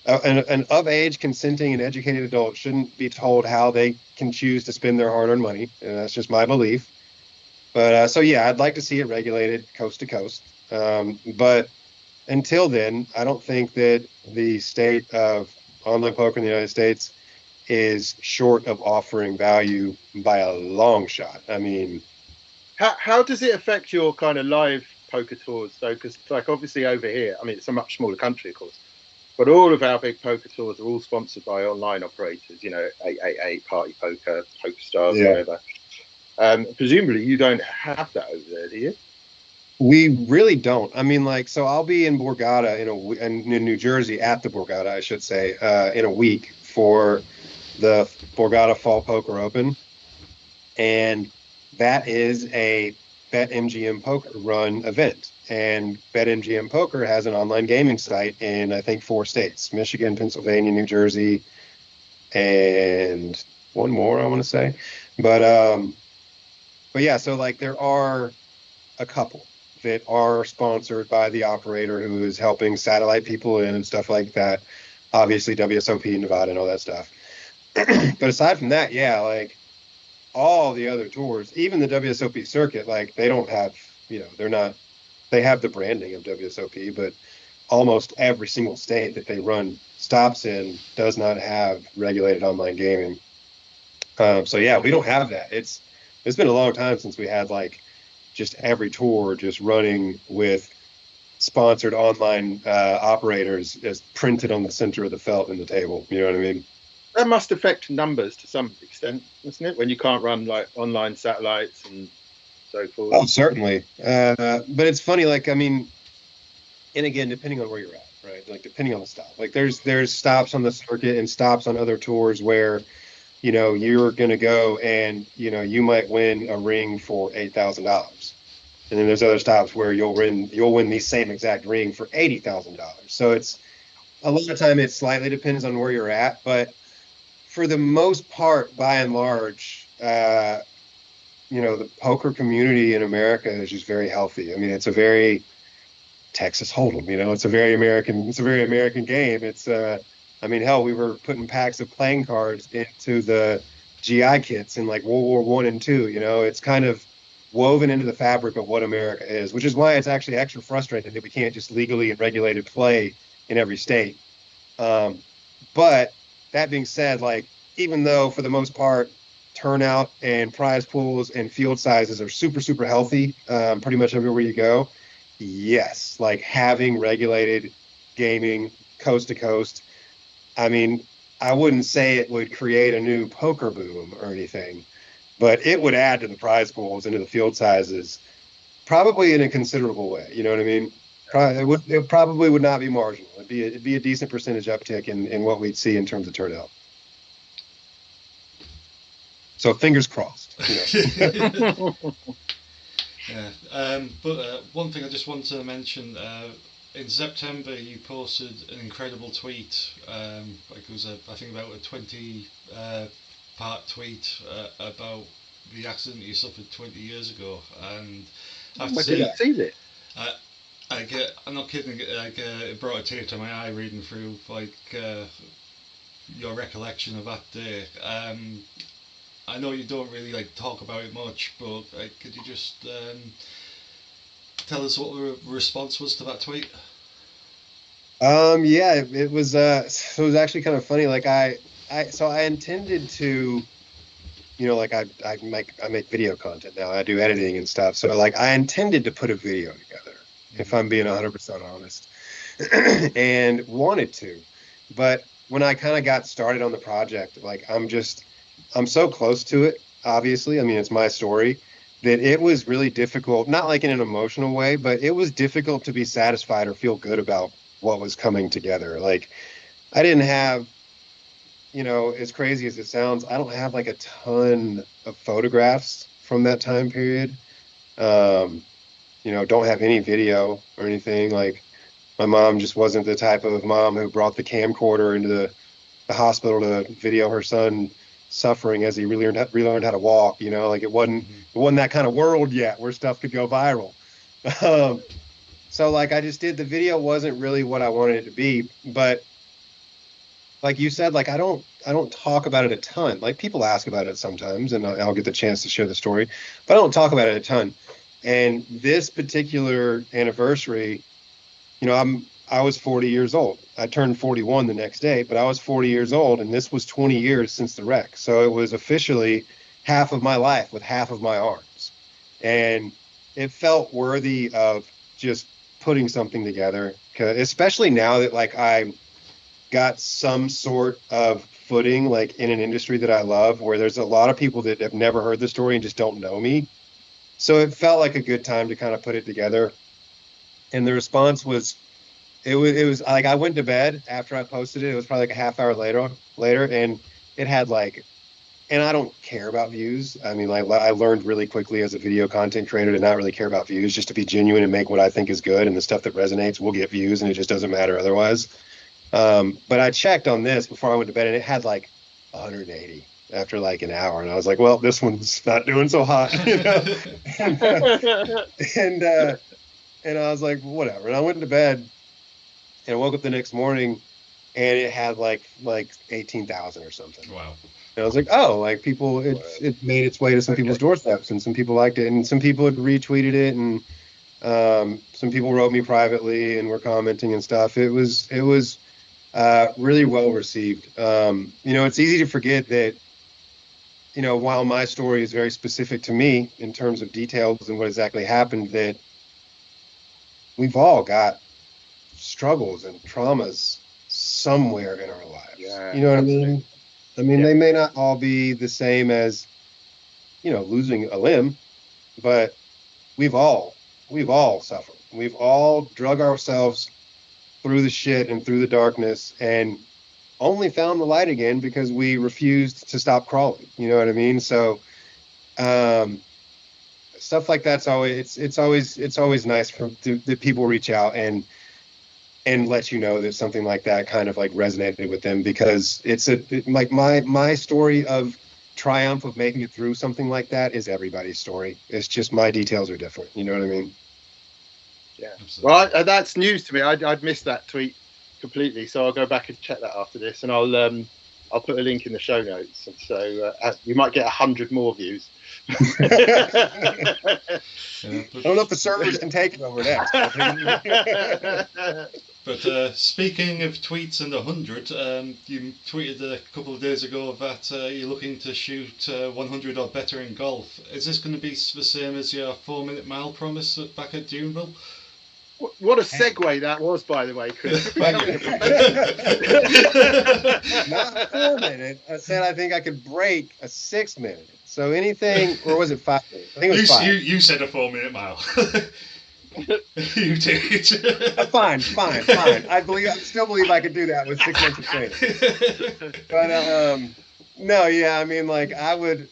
Speaker 3: an of age, consenting, and educated adult shouldn't be told how they can choose to spend their hard-earned money. And that's just my belief. But so yeah, I'd like to see it regulated coast to coast. But until then, I don't think that the state of online poker in the United States is short of offering value by a long shot. I mean,
Speaker 2: how does it affect your kind of live poker tours though? Because like obviously over here, I mean, it's a much smaller country, of course, but all of our big poker tours are all sponsored by online operators. You know, 888, Party Poker, Poker Stars, whatever. Presumably, you don't have that over there, do you?
Speaker 3: We really don't. I mean, like, so I'll be in Borgata in New Jersey at the Borgata, I should say, in a week for the Borgata Fall Poker Open, and that is a BetMGM Poker run event. And BetMGM Poker has an online gaming site in, I think, 4 states: Michigan, Pennsylvania, New Jersey, and one more, I want to say. But yeah, so like there are a couple that are sponsored by the operator who is helping satellite people in and stuff like that. Obviously, WSOP, Nevada, and all that stuff. But aside from that, yeah, like all the other tours, even the WSOP circuit, like they don't have, you know, they have the branding of WSOP, but almost every single state that they run stops in does not have regulated online gaming. So yeah, we don't have that. It's been a long time since we had like just every tour just running with sponsored online operators as printed on the center of the felt in the table. You know what I mean?
Speaker 2: That must affect numbers to some extent, doesn't it? When you can't run like online satellites and so forth.
Speaker 3: Oh, certainly. But it's funny, like, I mean, and again, depending on where you're at, right? Like, depending on the stop. Like, there's stops on the circuit and stops on other tours where, you know, you're going to go and, you know, you might win a ring for $8,000. And then there's other stops where you'll win the same exact ring for $80,000. So it's a lot of time it slightly depends on where you're at, but for the most part, by and large, you know, the poker community in America is just very healthy. I mean, it's a very Texas Hold'em, you know, it's a very American game. It's, I mean, hell, we were putting packs of playing cards into the GI kits in like World War I and II, you know, it's kind of woven into the fabric of what America is, which is why it's actually extra frustrating that we can't just legally and regulated play in every state. But that being said, like, even though for the most part, turnout and prize pools and field sizes are super, super healthy, pretty much everywhere you go, yes, like having regulated gaming coast to coast, I mean, I wouldn't say it would create a new poker boom or anything, but it would add to the prize pools and to the field sizes, probably in a considerable way. You know what I mean? It probably would not be marginal. It'd be a decent percentage uptick in what we'd see in terms of turnout. So fingers crossed. You know.
Speaker 1: Yeah. But one thing I just wanted to mention, in September you posted an incredible tweet. Like it was I think about a 20 part tweet about the accident you suffered 20 years ago, and I have to say,
Speaker 2: I see it.
Speaker 1: I'm not kidding. It brought a tear to my eye reading through like your recollection of that day. I know you don't really like talk about it much, but could you just tell us what the response was to that tweet?
Speaker 3: Yeah, it was. So it was actually kind of funny. Like I intended to, you know, like I make video content now. I do editing and stuff. So like I intended to put a video together, if I'm being 100% honest, and wanted to, but when I kind of got started on the project, like I'm so close to it, obviously. I mean, it's my story, that it was really difficult, not like in an emotional way, but it was difficult to be satisfied or feel good about what was coming together. Like, I didn't have, you know, as crazy as it sounds, I don't have like a ton of photographs from that time period. You know, don't have any video or anything. Like, my mom just wasn't the type of mom who brought the camcorder into the hospital to video her son suffering as he relearned how to walk. You know, like it wasn't that kind of world yet where stuff could go viral. So like I just did, the video wasn't really what I wanted it to be, but like you said, like I don't talk about it a ton. Like people ask about it sometimes and I'll get the chance to share the story, but I don't talk about it a ton. And this particular anniversary, you know, I was 40 years old. I turned 41 the next day, but I was 40 years old, and this was 20 years since the wreck. So it was officially half of my life with half of my arms. And it felt worthy of just putting something together, especially now that like I got some sort of footing like in an industry that I love, where there's a lot of people that have never heard the story and just don't know me. So it felt like a good time to kind of put it together. And the response was, it was like I went to bed after I posted it. It was probably like a half hour later, and it had like, and I don't care about views. I mean, like I learned really quickly as a video content creator to not really care about views, just to be genuine and make what I think is good, and the stuff that resonates will get views, and it just doesn't matter otherwise. But I checked on this before I went to bed, and it had like 180 after like an hour, and I was like, well, this one's not doing so hot, you know? And I was like, whatever. And I went to bed, and I woke up the next morning, and it had like 18,000 or something.
Speaker 1: Wow.
Speaker 3: And I was like, oh, like people, it made its way to some people's doorsteps, and some people liked it, and some people had retweeted it, and Some people wrote me privately and were commenting and stuff. It was really well received. It's easy to forget that, while my story is very specific to me in terms of details and what exactly happened, that we've all got struggles and traumas somewhere in our lives.
Speaker 2: Yeah,
Speaker 3: you know what I mean? They may not all be the same as, losing a limb, but we've all suffered. We've all drug ourselves through the shit and through the darkness and only found the light again because we refused to stop crawling. You know what I mean? So stuff like that's always it's always nice that people reach out and let you know that something like that kind of like resonated with them, because like my story of triumph of making it through something like that is everybody's story. It's just my details are different. You know what I mean?
Speaker 2: Yeah. Absolutely. Well, that's news to me. I'd missed that tweet completely, so I'll go back and check that after this, and I'll put a link in the show notes, and so you might get 100 more views.
Speaker 3: I don't know if the servers can take it over next.
Speaker 1: But speaking of tweets and 100, you tweeted a couple of days ago that you're looking to shoot 100 or better in golf. Is this going to be the same as your 4-minute mile promise back at Duneville?
Speaker 2: What a segue that was, by the way, Chris.
Speaker 3: Not 4 minutes. I said I think I could break a 6 minute. So anything, or was it 5 minutes? I think it was 5.
Speaker 1: You said a 4-minute mile. You did.
Speaker 3: Fine. I still believe I could do that with 6 months of training. But no, yeah, I mean, like I would.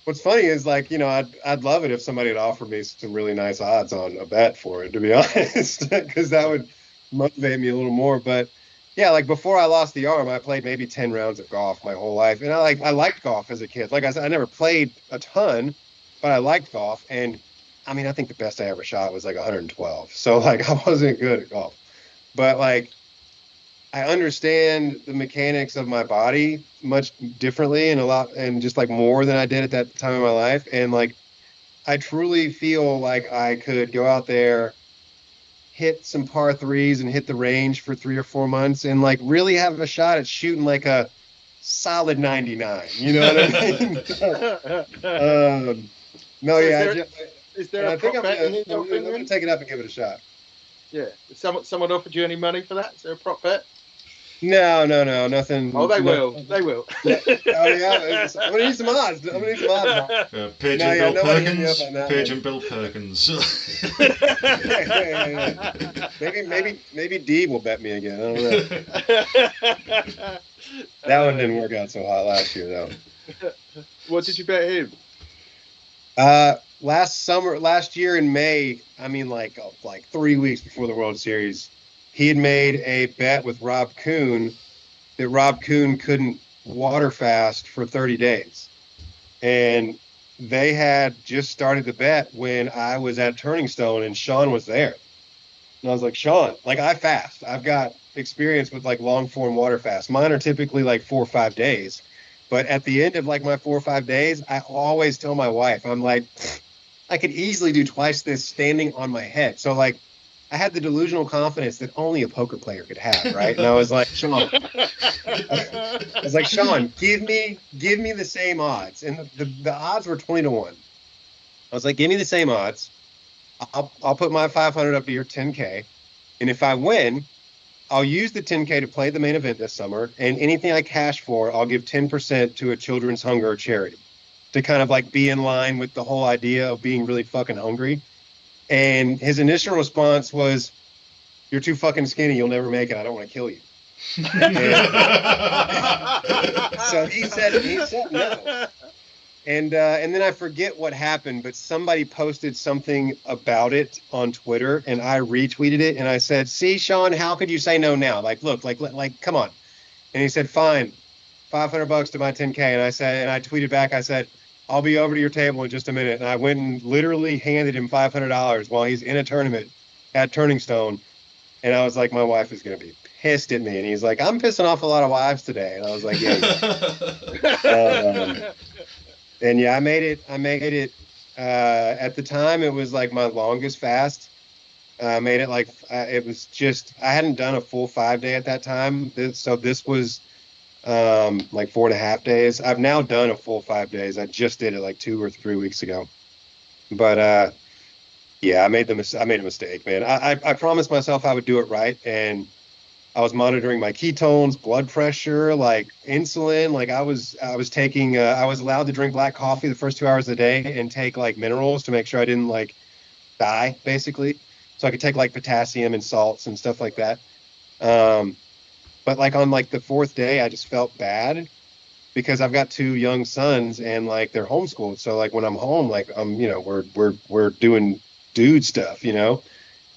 Speaker 3: What's funny is, like, I'd love it if somebody had offered me some really nice odds on a bet for it, to be honest, because that would motivate me a little more. But yeah, like before I lost the arm, I played maybe 10 rounds of golf my whole life, and I liked golf as a kid. Like I said, I never played a ton, but I liked golf, and I mean, I think the best I ever shot was like 112. So like I wasn't good at golf, but like I understand the mechanics of my body much differently and just like more than I did at that time in my life. And like, I truly feel like I could go out there, hit some par threes and hit the range for 3 or 4 months and like really have a shot at shooting like a solid 99. You know what I mean? No, yeah.
Speaker 2: Is there a prop bet?
Speaker 3: I'm going to take it up and give it a shot.
Speaker 2: Yeah. Someone offered you any money for that? Is there a prop bet?
Speaker 3: No, nothing.
Speaker 2: Oh, they will. They will.
Speaker 3: Oh, yeah. I'm going to need some odds.
Speaker 1: Page and Bill Perkins. Page and Bill Perkins.
Speaker 3: Maybe Dee will bet me again. I don't know. That one didn't work out so hot last year, though.
Speaker 2: What did you bet him?
Speaker 3: Last year in May, I mean, like 3 weeks before the World Series, he had made a bet with Rob Kuhn that Rob Kuhn couldn't water fast for 30 days. And they had just started the bet when I was at Turning Stone and Sean was there. And I was like, Sean, like I fast. I've got experience with like long form water fast. Mine are typically like 4 or 5 days. But at the end of like my 4 or 5 days, I always tell my wife, I'm like, I could easily do twice this standing on my head. So like, I had the delusional confidence that only a poker player could have, right? And I was like, Sean, give me the same odds. And the odds were 20-1. I was like, give me the same odds. I'll put my 500 up to your 10K. And if I win, I'll use the 10K to play the main event this summer. And anything I cash for, I'll give 10% to a children's hunger charity to kind of like be in line with the whole idea of being really fucking hungry. And his initial response was, "You're too fucking skinny. You'll never make it. I don't want to kill you." So he said no. And then I forget what happened, but somebody posted something about it on Twitter, and I retweeted it, and I said, "See, Sean, how could you say no now? Like, look, like, come on." And he said, "Fine, $500 to my 10K." And I tweeted back, I said, "I'll be over to your table in just a minute." And I went and literally handed him $500 while he's in a tournament at Turning Stone. And I was like, my wife is going to be pissed at me. And he's like, "I'm pissing off a lot of wives today." And I was like, yeah. And yeah, I made it. At the time, it was like my longest fast. Made it like it was just I hadn't done a full 5-day at that time, so this was like 4.5 days. I've now done a full 5 days. I just did it like 2 or 3 weeks ago. But yeah, I made a mistake, man. I promised myself I would do it right, and I was monitoring my ketones, blood pressure, like insulin. Like I was taking I was allowed to drink black coffee the first 2 hours of the day and take like minerals to make sure I didn't like die, basically. So I could take like potassium and salts and stuff like that. But like on like the 4th day, I just felt bad because I've got 2 young sons and like they're homeschooled. So like when I'm home, like we're doing dude stuff,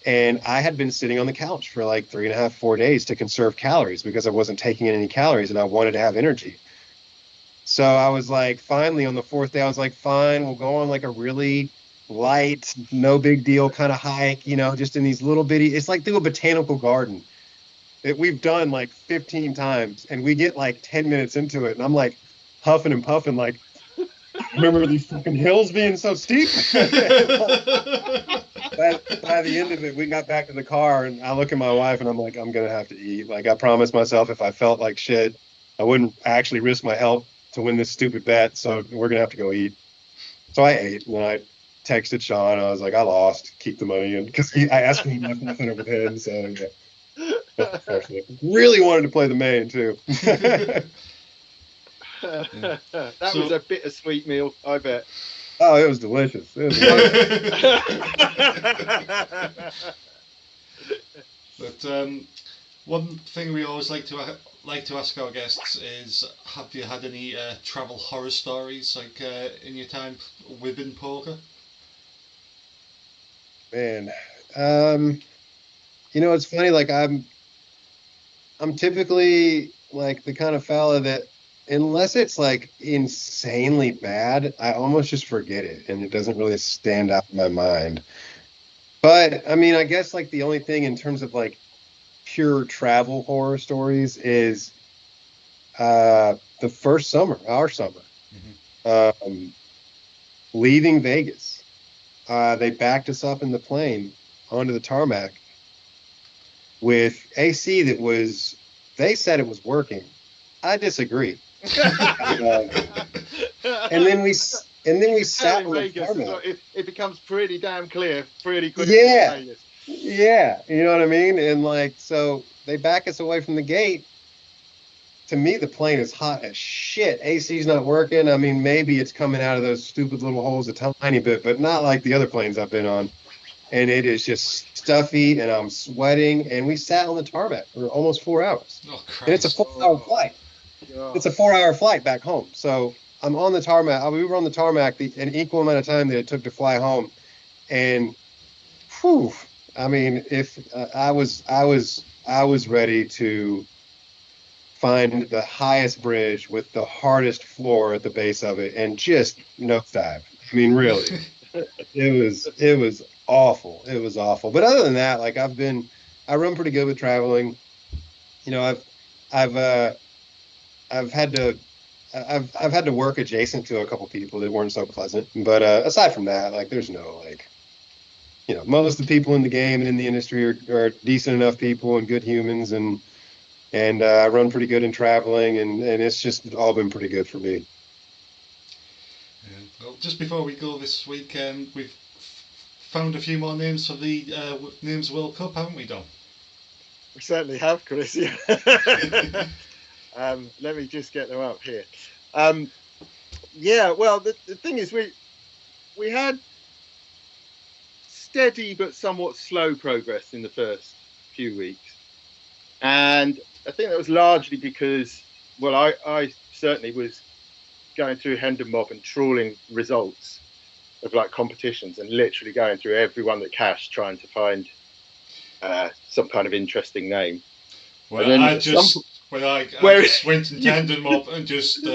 Speaker 3: And I had been sitting on the couch for like 3.5, 4 days to conserve calories because I wasn't taking in any calories and I wanted to have energy. So I was like, finally on the 4th day, I was like, fine, we'll go on like a really light, no big deal kind of hike, just in these little bitty, it's like through a botanical garden that we've done like 15 times. And we get like 10 minutes into it. And I'm like huffing and puffing, like, remember these fucking hills being so steep? By the end of it, we got back to the car and I look at my wife and I'm like, I'm going to have to eat. Like I promised myself if I felt like shit, I wouldn't actually risk my health to win this stupid bet. So we're going to have to go eat. So I ate and I texted Sean. I was like, I lost. Keep the money in. Because I asked him to left nothing with him. So yeah. Really wanted to play the main too.
Speaker 2: That was a bittersweet meal, I bet.
Speaker 3: Oh, it was delicious.
Speaker 1: But one thing we always like to ask our guests is, have you had any travel horror stories like in your time within poker?
Speaker 3: Man, it's funny. Like I'm typically like the kind of fella that, unless it's like insanely bad, I almost just forget it and it doesn't really stand out in my mind. But I mean, I guess like the only thing in terms of like pure travel horror stories is the first summer, our summer, leaving Vegas. They backed us up in the plane onto the tarmac with AC they said it was working. I disagree. And then we sat on the tarmac.
Speaker 2: It becomes pretty damn clear pretty quickly.
Speaker 3: Yeah, you know what I mean? And like, so they back us away from the gate. To me, the plane is hot as shit. AC's not working. I mean, maybe it's coming out of those stupid little holes a tiny bit, but not like the other planes I've been on. And it is just stuffy, and I'm sweating. And we sat on the tarmac for almost 4 hours.
Speaker 1: Oh, Christ.
Speaker 3: And it's a 4-hour flight. God. It's a 4-hour flight back home. So I'm on the tarmac. We were on the tarmac an equal amount of time that it took to fly home. And, whew, I mean, if I was ready to find the highest bridge with the hardest floor at the base of it and just nosedive. I mean, really, it was awful. It was awful. But other than that, like I run pretty good with traveling. I've had to work adjacent to a couple people that weren't so pleasant. But aside from that, like there's no like, most of the people in the game and in the industry are decent enough people and good humans, and I run pretty good in traveling, and it's just all been pretty good for me.
Speaker 1: Yeah. Well, just before we go this weekend, we've found a few more names for the Names World Cup, haven't we, Dom?
Speaker 2: We certainly have, Chris. Yeah. Let me just get them up here. Yeah, well, the thing is, we had steady but somewhat slow progress in the first few weeks. And I think that was largely because, well, I certainly was going through Hendon Mob and trawling results of like competitions and literally going through everyone that cashed, trying to find some kind of interesting name.
Speaker 1: Well, I just went into Hendon Mob and just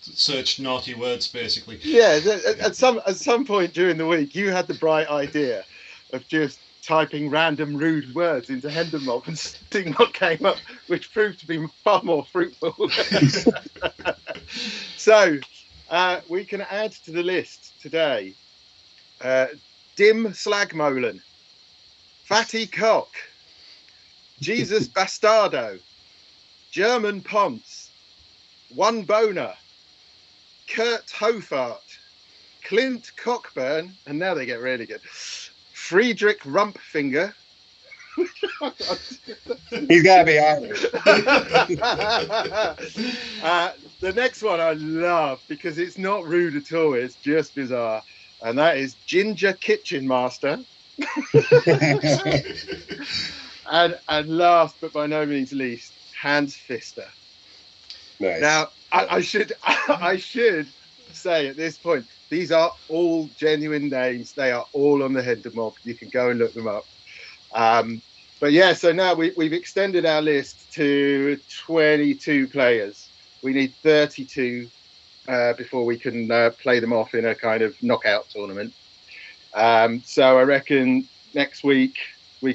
Speaker 1: searched naughty words, basically.
Speaker 2: Yeah, at some point during the week, you had the bright idea of just typing random rude words into Hendon Mob and seeing what came up, which proved to be far more fruitful. So we can add to the list today Dim Slagmolen Fatty Cock, Jesus Bastardo, German Ponce, One Boner, Kurt Hofart, Clint Cockburn, and now they get really good, Friedrich Rumpfinger.
Speaker 3: He's got to be Irish.
Speaker 2: The next one I love because it's not rude at all. It's just bizarre. And that is Ginger Kitchen Master. and last but by no means least, Hans Pfister.
Speaker 3: Nice.
Speaker 2: Now, I should say at this point, these are all genuine names. They are all on the Header Mob. You can go and look them up. But yeah, so now we've extended our list to 22 players. We need 32 before we can play them off in a kind of knockout tournament. So I reckon next week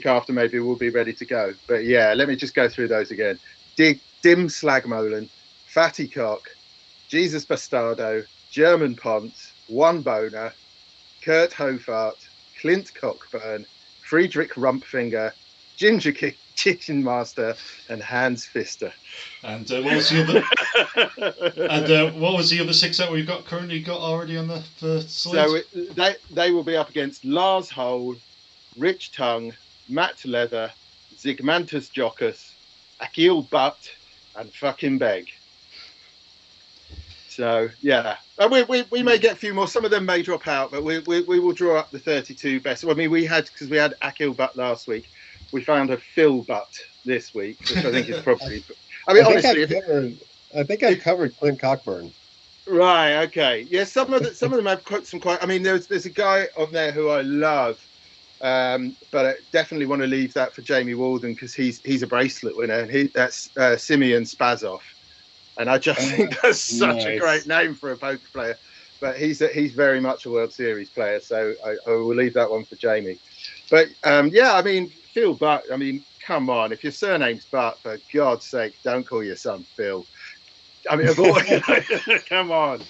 Speaker 2: after maybe we'll be ready to go. But yeah, let me just go through those again. Dim Slagmolen, Fatty Cock, Jesus Bastardo, German Ponce, One Boner, Kurt Hofart, Clint Cockburn, Friedrich Rumpfinger, Ginger Kitchen Master, and Hans Pfister.
Speaker 1: And what was the other? And what was the other 6 that we've currently got already on the slate?
Speaker 2: So they will be up against Lars Hole, Rich Tongue, Matt Leather, Zygmantus Jockus, Akil Butt, and fucking Beg. So yeah, we may get a few more. Some of them may drop out, but we will draw up the 32 best. Well, I mean, because we had Akil Butt last week. We found a Phil Butt this week, which I think is probably. I mean, honestly,
Speaker 3: I think I've covered Clint Cockburn.
Speaker 2: Right. Okay. Yeah. Some of them have some quite. I mean, there's a guy on there who I love, but I definitely want to leave that for Jamie Walden because he's a bracelet winner, and that's Simeon Spazov, and I just think that's such a great name for a poker player. But he's very much a World Series player, so I will leave that one for Jamie. But yeah, I mean. Phil Butt, I mean, come on. If your surname's Butt, for God's sake, don't call your son Phil. I mean, come on.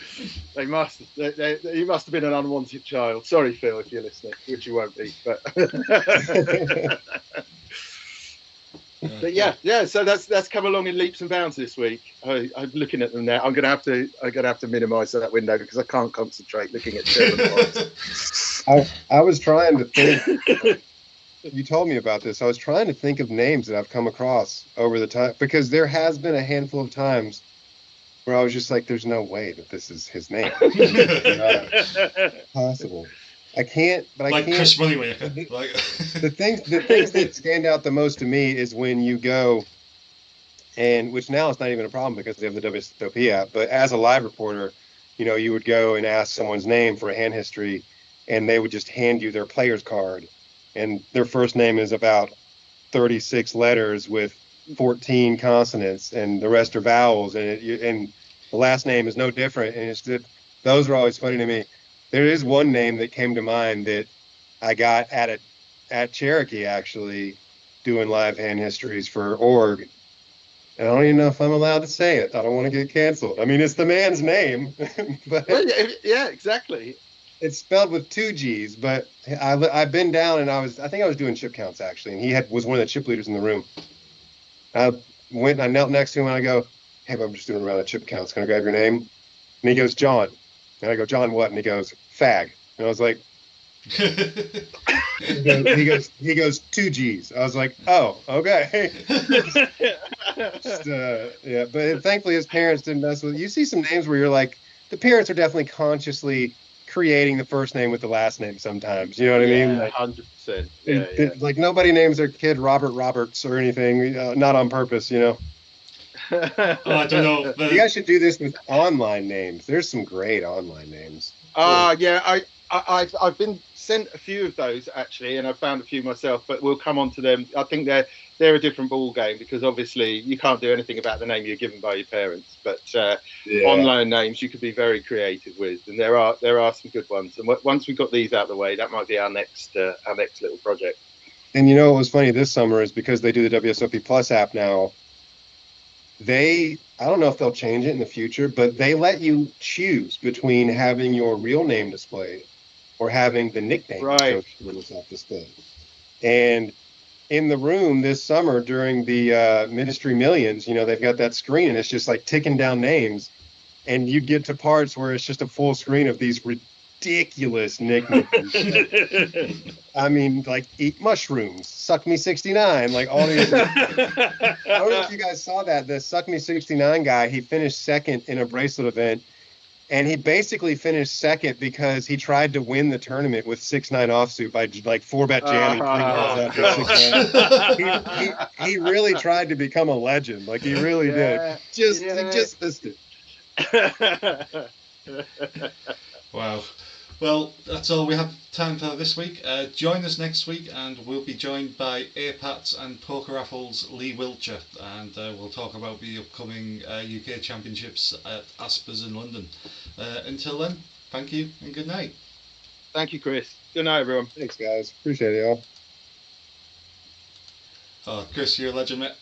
Speaker 2: He must have been an unwanted child. Sorry, Phil, if you're listening, which you won't be. But but yeah. So that's come along in leaps and bounds this week. I'm looking at them now. I'm gonna have to minimise that window because I can't concentrate looking at German.
Speaker 3: I was trying to think. You told me about this. I was trying to think of names that I've come across over the time because there has been a handful of times where I was just like, "There's no way that this is his name. Possible. I can't." But I can't.
Speaker 1: Chris Moneymaker.
Speaker 3: The things that stand out the most to me is when you go, and which now it's not even a problem because they have the WSOP app. But as a live reporter, you would go and ask someone's name for a hand history, and they would just hand you their player's card. And their first name is about 36 letters with 14 consonants, and the rest are vowels. And the last name is no different. And it's just, those are always funny to me. There is one name that came to mind that I got at Cherokee actually doing live hand histories for org. And I don't even know if I'm allowed to say it. I don't want to get canceled. I mean, it's the man's name, but
Speaker 2: yeah, exactly.
Speaker 3: It's spelled with 2 G's, but I've been down and I think I was doing chip counts actually, and he was one of the chip leaders in the room. I went and I knelt next to him and I go, "Hey, I'm just doing a round of chip counts. Can I grab your name?" And he goes, "John." And I go, "John what?" And he goes, "Fag." And I was like, he goes 2 G's. I was like, "Oh, okay." Yeah, but thankfully his parents didn't mess with it. You see some names where you're like, the parents are definitely consciously creating the first name with the last name sometimes. You know what I mean?
Speaker 2: Like, 100%.
Speaker 3: Like nobody names their kid Robert Roberts or anything, not on purpose,
Speaker 1: Oh, I don't know.
Speaker 3: You guys should do this with online names. There's some great online names.
Speaker 2: Yeah, I've been sent a few of those actually, and I've found a few myself, but we'll come on to them. I think they're a different ball game because obviously you can't do anything about the name you're given by your parents, but online names you could be very creative with, and there are some good ones. And once we've got these out of the way, that might be our next little project.
Speaker 3: And what was funny this summer is because they do the WSOP Plus app now. I don't know if they'll change it in the future, but they let you choose between having your real name displayed or having the nickname
Speaker 2: right
Speaker 3: off displayed. And in the room this summer during the Ministry Millions, they've got that screen and it's just like ticking down names. And you get to parts where it's just a full screen of these ridiculous nicknames. I mean, like eat mushrooms, suck me 69, like all these. I don't know if you guys saw that. The suck me 69 guy, he finished second in a bracelet event, and he basically finished second because he tried to win the tournament with 6-9 offsuit by like 4-bet jamming 3 balls after 6-9. He really tried to become a legend, like he really did. Just missed it.
Speaker 1: Wow. Well, that's all we have time for this week. Join us next week, and we'll be joined by APAT's and Poker Raffles Lee Wiltshire, and we'll talk about the upcoming UK Championships at Aspers in London. Until then, thank you and good night.
Speaker 2: Thank you, Chris. Good night, everyone.
Speaker 3: Thanks, guys. Appreciate it, y'all.
Speaker 1: Oh, Chris, you're a legend, mate.